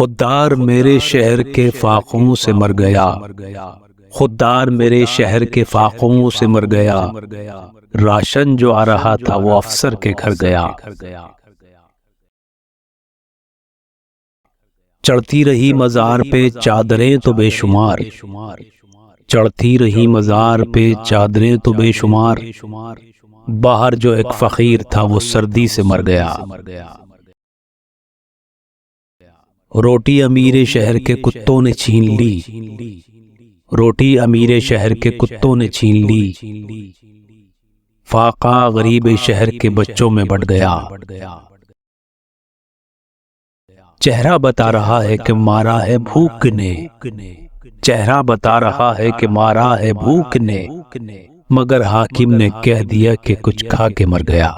خوددار میرے شہر کے فاقوں سے مر گیا، خوددار میرے شہر کے فاقوں سے مر گیا، راشن جو آ رہا تھا وہ افسر کے گھر گیا۔ چڑھتی رہی مزار پہ چادریں تو بے شمار، چڑھتی رہی مزار پہ چادریں تو بے شمار، باہر جو ایک فقیر تھا وہ سردی سے مر گیا۔ روٹی امیر شہر کے کتوں نے چھین لی، روٹی امیر شہر کے کتوں نے چھین لی، فاقہ غریب شہر کے بچوں میں بٹ گیا۔ چہرہ بتا رہا ہے کہ مارا ہے بھوک نے، چہرہ بتا رہا ہے کہ مارا ہے بھوک نے، مگر حاکم نے کہہ دیا کہ کچھ کھا کے مر گیا۔